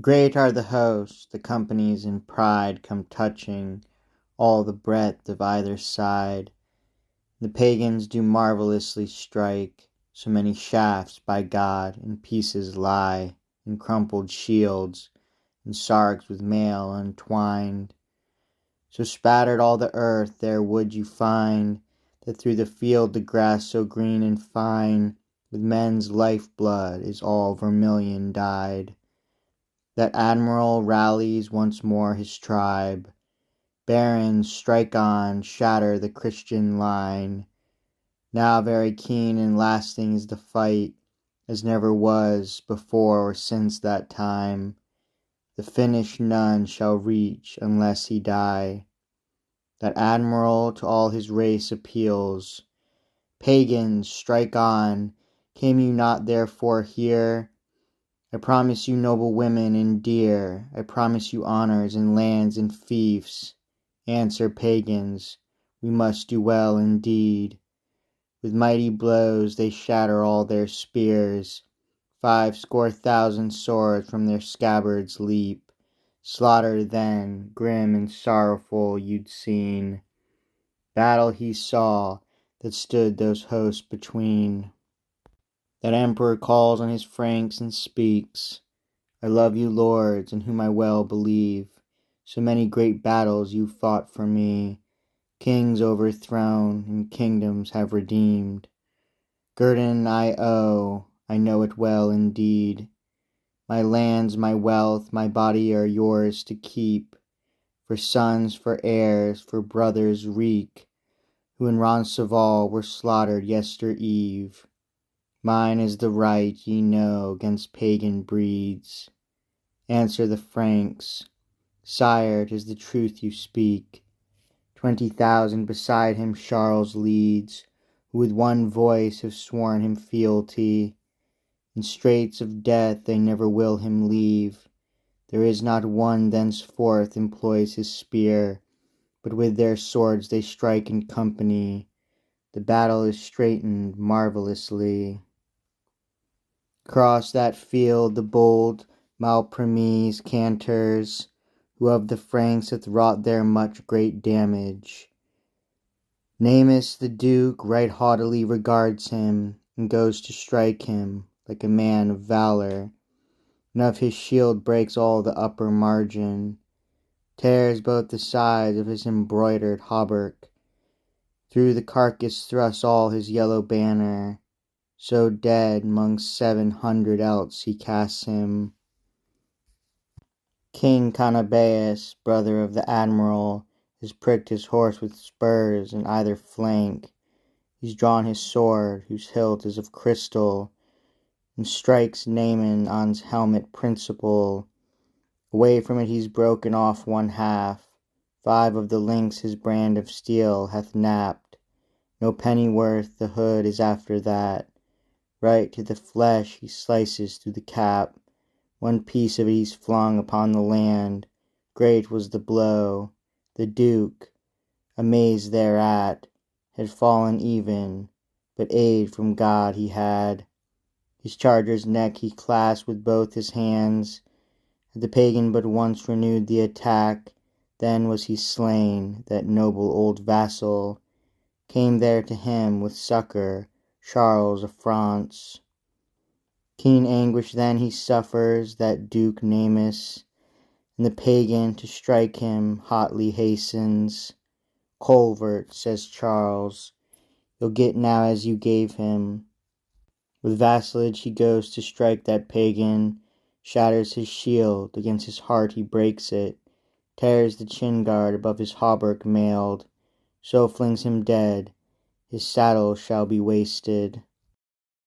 Great are the hosts, the companies in pride come touching all the breadth of either side. The pagans do marvellously strike, so many shafts by God in pieces lie, in crumpled shields, and sarks with mail entwined. So spattered all the earth there would you find, that through the field the grass so green and fine, with men's life-blood is all vermilion dyed. That admiral rallies once more his tribe. Barons, strike on, shatter the Christian line. Now very keen and lasting is the fight, as never was before or since that time. The finish none shall reach unless he die. That admiral to all his race appeals. Pagans, strike on, came you not therefore here? I promise you noble women and dear, I promise you honors and lands and fiefs. Answer, pagans, we must do well indeed. With mighty blows they shatter all their spears. 50,000 swords from their scabbards leap. Slaughter then, grim and sorrowful, you'd seen. Battle he saw that stood those hosts between. That emperor calls on his Franks and speaks, I love you, lords, in whom I well believe. So many great battles you fought for me, kings overthrown and kingdoms have redeemed. Guerdon I owe, I know it well indeed. My lands, my wealth, my body are yours to keep. For sons, for heirs, for brothers wreak, who in Roncesvalles were slaughtered yester-eve. Mine is the right, ye know, 'gainst pagan breeds. Answer the Franks, sire, 'tis the truth you speak. 20,000 beside him Charles leads, who with one voice have sworn him fealty. In straits of death they never will him leave. There is not one thenceforth employs his spear, but with their swords they strike in company. The battle is straitened marvellously. Across that field the bold Malpremise canters, who of the Franks hath wrought there much great damage. Namus the Duke right haughtily regards him, and goes to strike him, like a man of valour, and of his shield breaks all the upper margin, tears both the sides of his embroidered hauberk, through the carcass thrusts all his yellow banner, so dead 'mong 700 else he casts him. King Canabeus, brother of the admiral, has pricked his horse with spurs in either flank. He's drawn his sword, whose hilt is of crystal, and strikes Naaman on's helmet principal. Away from it he's broken off one half. 5 of the links his brand of steel hath napped. No pennyworth the hood is after that. Right to the flesh he slices through the cap. One piece of it he's flung upon the land. Great was the blow. The Duke, amazed thereat, had fallen even, but aid from God he had. His charger's neck he clasped with both his hands. Had the pagan but once renewed the attack, then was he slain, that noble old vassal. Came there to him with succour Charles of France. Keen anguish then he suffers, that Duke Namus, and the pagan to strike him hotly hastens. Colvert, says Charles, you'll get now as you gave him. With vassalage he goes to strike that pagan, shatters his shield, against his heart he breaks it, tears the chin guard above his hauberk mailed, so flings him dead, his saddle shall be wasted.